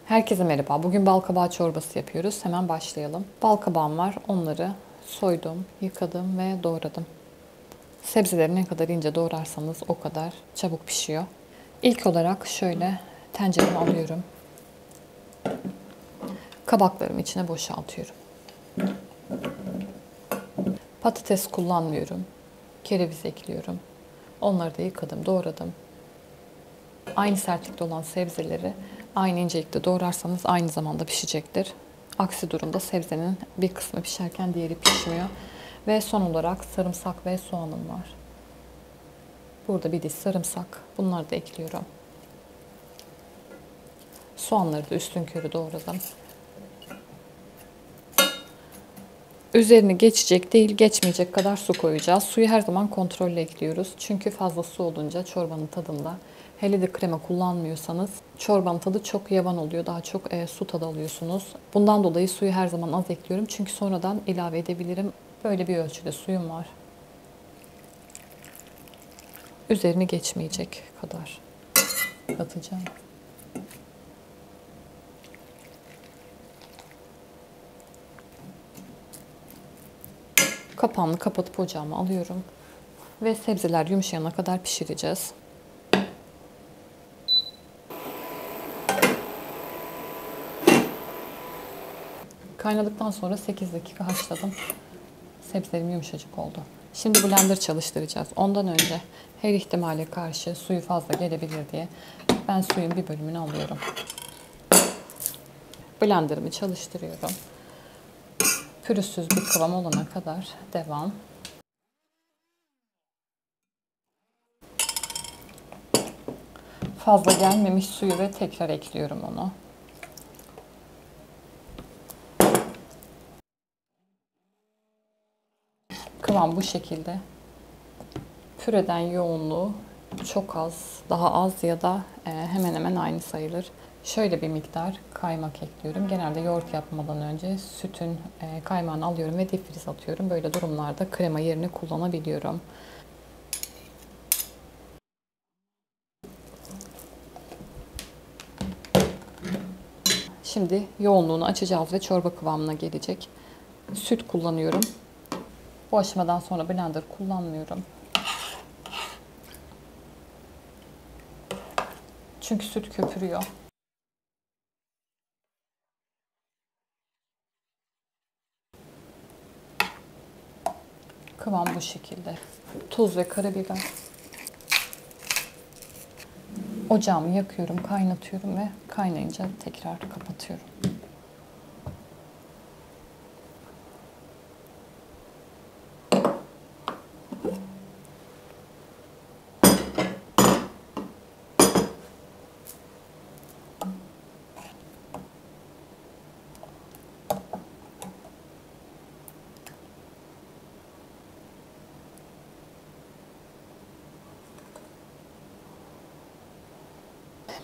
Herkese merhaba. Bugün bal kabağı çorbası yapıyoruz. Hemen başlayalım. Bal kabağım var. Onları soydum, yıkadım ve doğradım. Sebzeleri ne kadar ince doğrarsanız o kadar çabuk pişiyor. İlk olarak şöyle tenceremi alıyorum. Kabaklarımı içine boşaltıyorum. Patates kullanmıyorum. Kereviz ekliyorum. Onları da yıkadım, doğradım. Aynı sertlikte olan sebzeleri aynı incelikte doğrarsanız aynı zamanda pişecektir. Aksi durumda sebzenin bir kısmı pişerken diğeri pişmiyor. Ve son olarak sarımsak ve soğanım var. Burada bir diş sarımsak. Bunları da ekliyorum. Soğanları da üstünkörü doğradım. Üzerini geçecek değil, geçmeyecek kadar su koyacağız. Suyu her zaman kontrolle ekliyoruz. Çünkü fazla su olunca çorbanın tadında, hele de krema kullanmıyorsanız çorbanın tadı çok yavan oluyor. Daha çok su tadı alıyorsunuz. Bundan dolayı suyu her zaman az ekliyorum. Çünkü sonradan ilave edebilirim. Böyle bir ölçüde suyum var. Üzerini geçmeyecek kadar katacağım. Kapağını kapatıp ocağıma alıyorum. Ve sebzeler yumuşayana kadar pişireceğiz. Kaynadıktan sonra 8 dakika haşladım. Sebzelerim yumuşacık oldu. Şimdi blender çalıştıracağız. Ondan önce her ihtimale karşı suyu fazla gelebilir diye ben suyun bir bölümünü alıyorum. Blenderımı çalıştırıyorum. Pürüzsüz bir kıvam olana kadar devam. Fazla gelmemiş suyu ve tekrar ekliyorum onu. Kıvam bu şekilde. Püreden yoğunluğu çok az, daha az ya da hemen hemen aynı sayılır. Şöyle bir miktar kaymak ekliyorum. Genelde yoğurt yapmadan önce sütün kaymağını alıyorum ve difriz atıyorum. Böyle durumlarda krema yerini kullanabiliyorum. Şimdi yoğunluğunu açacağız ve çorba kıvamına gelecek. Süt kullanıyorum. Bu aşamadan sonra blender kullanmıyorum. Çünkü süt köpürüyor. Kıvam bu şekilde. Tuz ve karabiber. Ocağımı yakıyorum, kaynatıyorum ve kaynayınca tekrar kapatıyorum.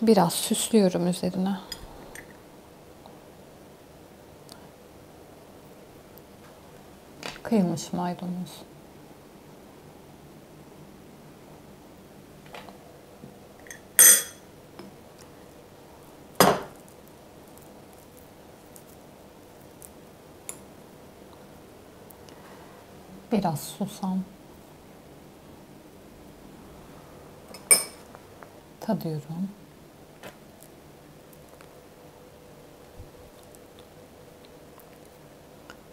Biraz süslüyorum üzerine. Kıyılmış maydanoz. Biraz susam. Tadıyorum.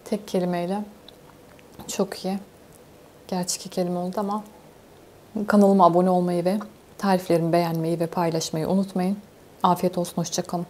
Tek kelimeyle çok iyi. Gerçi iki kelime oldu ama kanalıma abone olmayı ve tariflerimi beğenmeyi ve paylaşmayı unutmayın. Afiyet olsun, hoşça kalın.